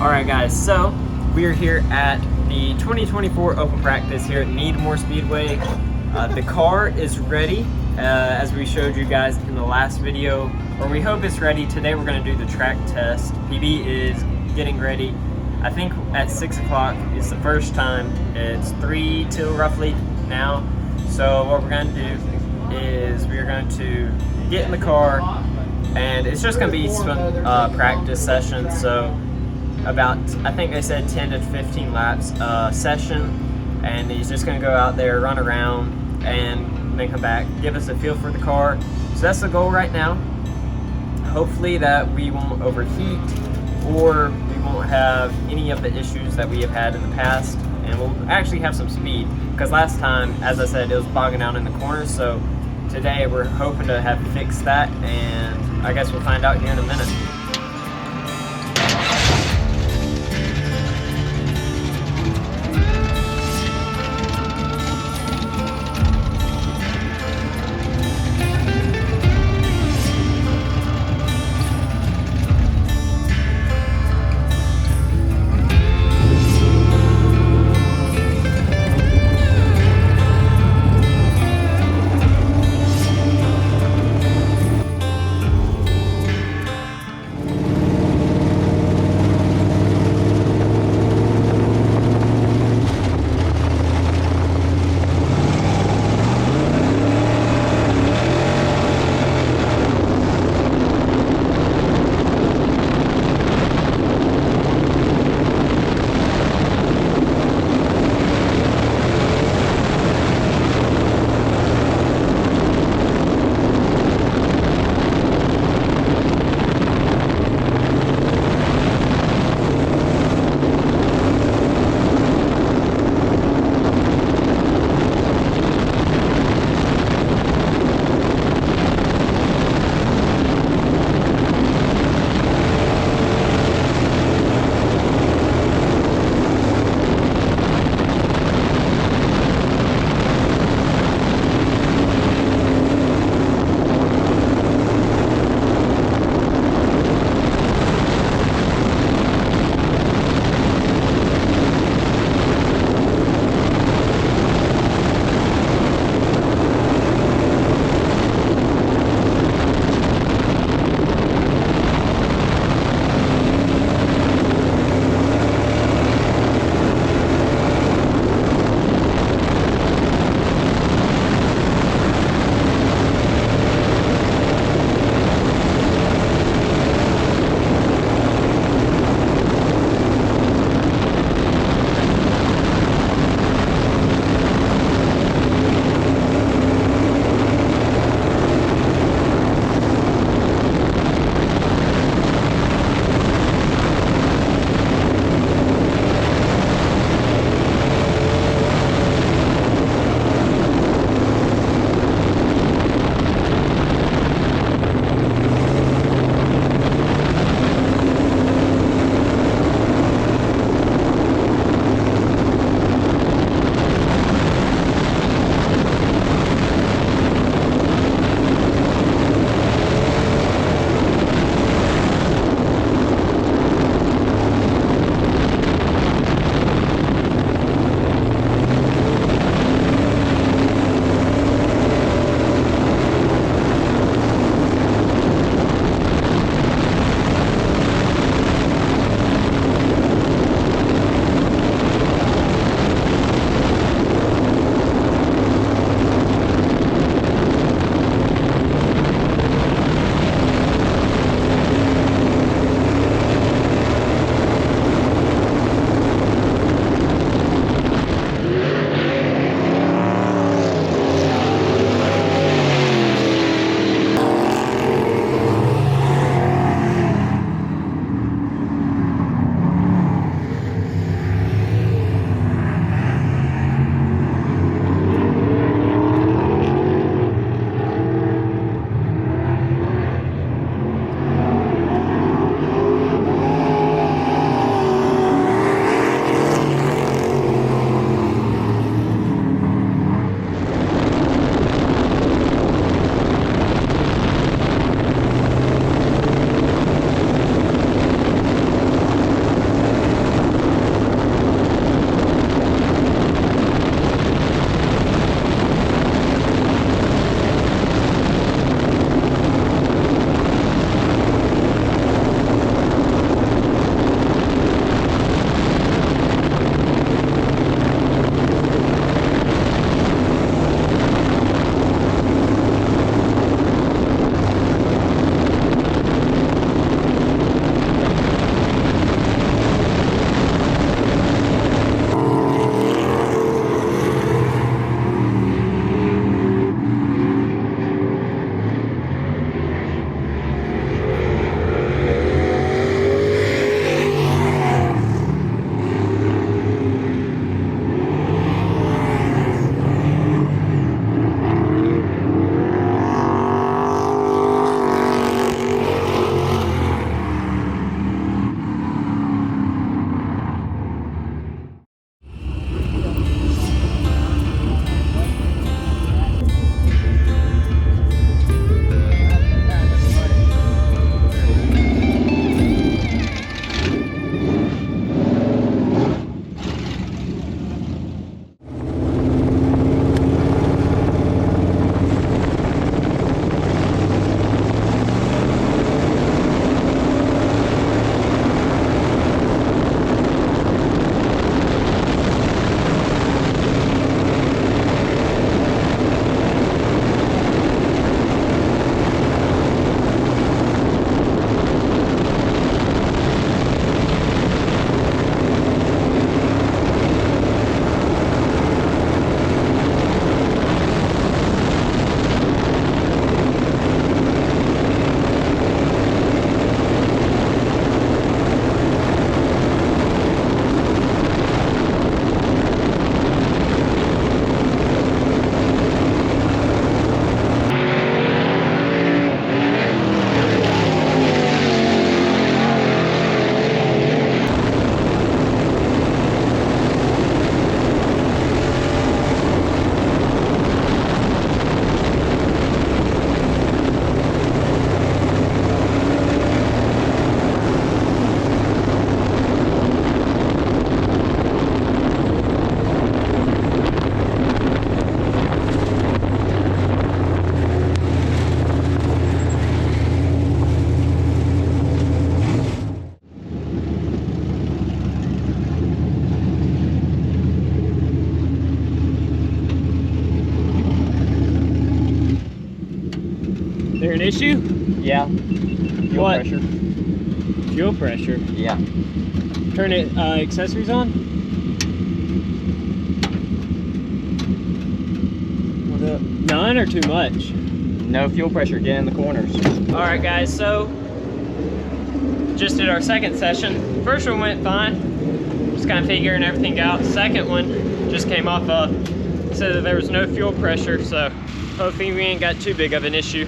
Alright guys, so we're here at the 2024 Open Practice here at Needmore Speedway. The car is ready, as we showed you guys in the last video, or we hope it's ready. Today we're going to do the track test. PB is getting ready. I think at 6 o'clock is the first time. It's 3 till roughly now. So what we're going to do is we're going to get in the car, and it's just going to be some practice sessions. So about, I think they said 10 to 15 laps session, and he's just going to go out there, run around, and then come back, give us a feel for the car. So that's the goal right now. Hopefully that we won't overheat, or we won't have any of the issues that we have had in the past, and we'll actually have some speed, because last time, as I said, it was bogging down in the corners. So today we're hoping to have fixed that, and I guess we'll find out here in a minute. there an issue? Yeah. Fuel What? pressure. Fuel pressure. Yeah. Turn it accessories on. None or too much? No fuel pressure. Get in the corners. All right, guys. So just did our second session. First one went fine. Just kind of figuring everything out. Second one just came off said that there was no fuel pressure, so hopefully we ain't got too big of an issue.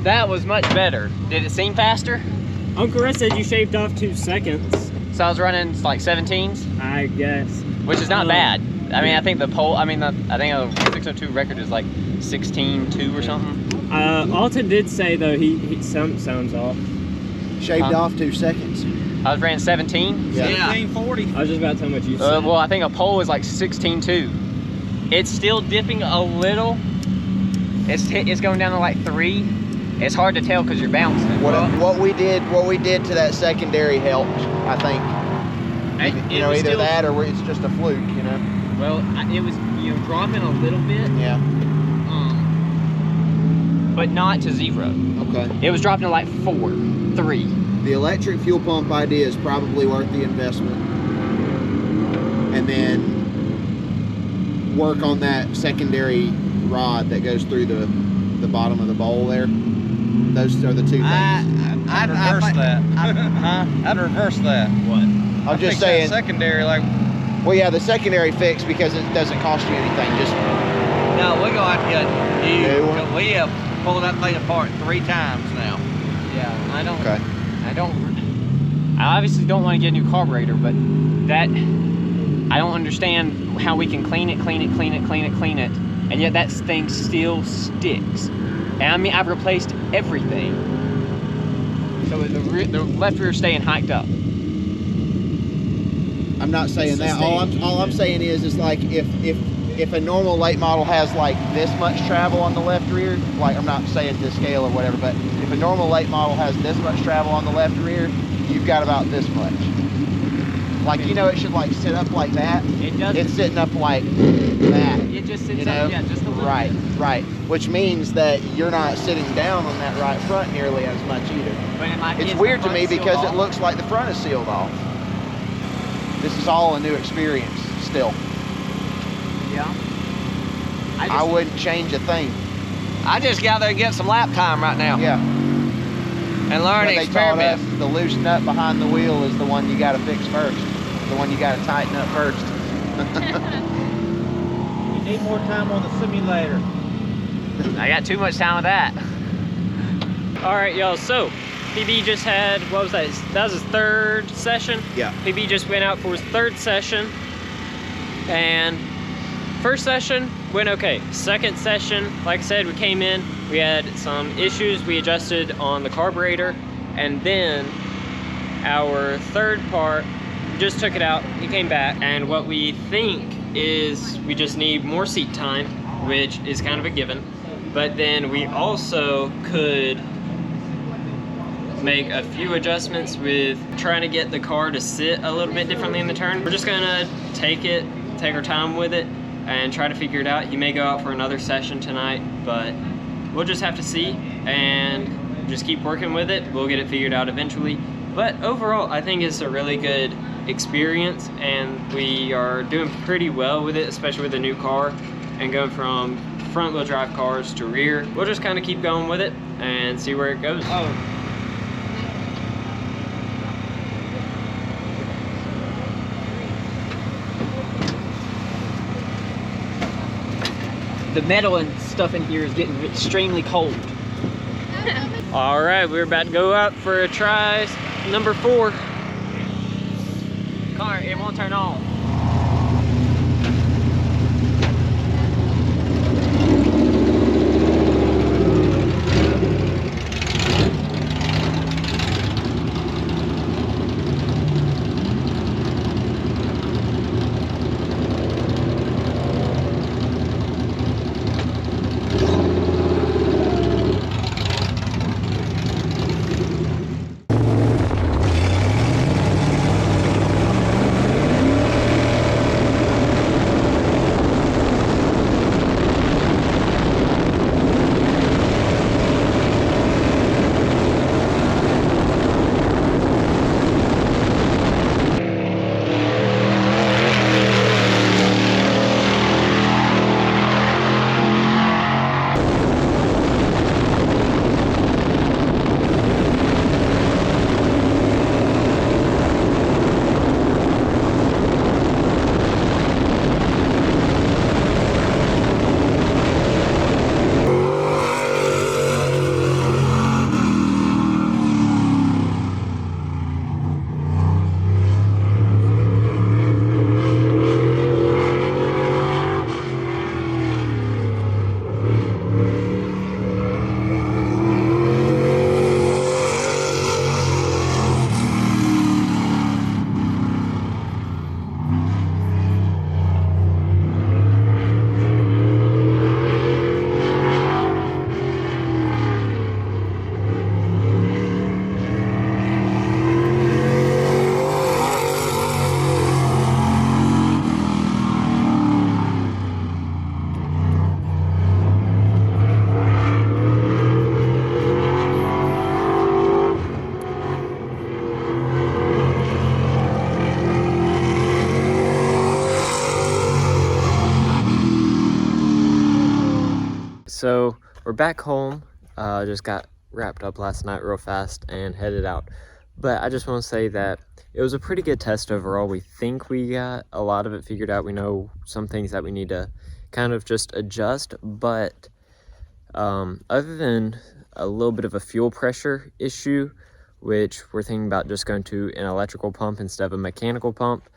That was much better. Did it seem faster? Uncle Russ said you shaved off 2 seconds. So I was running like 17s, I guess. which is not bad. I mean, I think the pole. I think a 602 record is like 16.2 or something. Alton did say though he sounds off. Shaved off 2 seconds. I was ran 17. Yeah. 1740. I was just about to tell him what you said. Well, I think a pole is like 16.2. It's still dipping a little. It's going down to like 3. It's hard to tell because you're bouncing. What we did to that secondary helped, I think. Either still, that or it's just a fluke, you know. Well, it was dropping a little bit. Yeah. But not to 0. Okay. It was dropping to like 4, 3. The electric fuel pump idea is probably worth the investment, and then work on that secondary rod that goes through the bottom of the bowl there. Those are the 2 things. I'd reverse that. I'd reverse that. What? I'm just saying. Secondary, like. Well, yeah, the secondary fix because it doesn't cost you anything. Just No, we're gonna have to get New new. one? We have pulled that thing apart 3 times now. I don't. Okay. I obviously don't want to get a new carburetor, but that I don't understand how we can clean it, and yet that thing still sticks. And I mean, I've replaced everything, so the left rear staying hiked up. I'm not saying that. All I'm saying is like if a normal late model has like this much travel on the left rear, like I'm not saying to scale or whatever, but if a normal late model has this much travel on the left rear, you've got about this much. Like, you know, it should like sit up like that. It does. It's sitting up like that. It just sits you know? up, yeah, just a little right, bit. Right. Which means that you're not sitting down on that right front nearly as much either. But in my case, It's weird to me because off. it looks like the front is sealed off. This is all a new experience still. Yeah. I wouldn't change a thing. I just got there to get some lap time right now. Yeah. And learn But to they taught us experiment. the loose nut behind the wheel is the one you got to fix first. The one you got to tighten up first. You need more time on the simulator. I got too much time with that. All right, y'all, so PB just had, what was that? That was his third session? Yeah. PB just went out for his third session. And first session went okay. Second session, like I said, we came in, we had some issues we adjusted on the carburetor, and then our third part, we just took it out, he came back, and what we think is we just need more seat time, which is kind of a given, but then we also could make a few adjustments with trying to get the car to sit a little bit differently in the turn. We're just gonna take our time with it and try to figure it out. He may go out for another session tonight, but we'll just have to see and just keep working with it. We'll get it figured out eventually. But overall, I think it's a really good experience and we are doing pretty well with it, especially with a new car and going from front wheel drive cars to rear. We'll just kind of keep going with it and see where it goes. Oh. The metal and stuff in here is getting extremely cold. All right, we're about to go out for a try number 4. Car, it won't turn on. So we're back home, just got wrapped up last night real fast and headed out. But I just want to say that it was a pretty good test overall. We think we got a lot of it figured out. We know some things that we need to kind of just adjust, but other than a little bit of a fuel pressure issue, which we're thinking about just going to an electrical pump instead of a mechanical pump.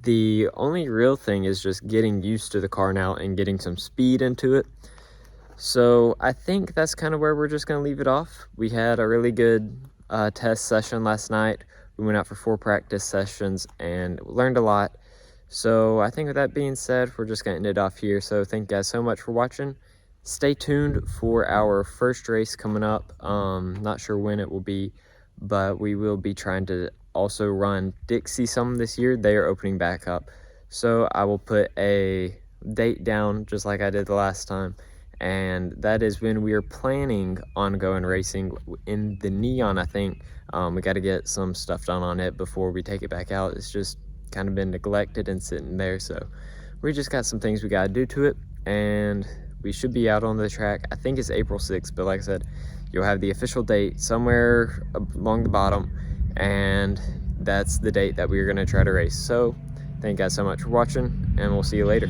The only real thing is just getting used to the car now and getting some speed into it. So I think that's kind of where we're just going to leave it off. We had a really good test session last night. We went out for 4 practice sessions and learned a lot. So I think with that being said, we're just going to end it off here. So thank you guys so much for watching. Stay tuned for our first race coming up. Not sure when it will be, but we will be trying to also run Dixie some this year. They are opening back up. So I will put a date down just like I did the last time. And that is when we are planning on going racing in the Neon, I think. We got to get some stuff done on it before we take it back out. It's just kind of been neglected and sitting there. So we just got some things we got to do to it. And we should be out on the track. I think it's April 6th, but like I said, you'll have the official date somewhere along the bottom. And that's the date that we're going to try to race. So thank you guys so much for watching, and we'll see you later.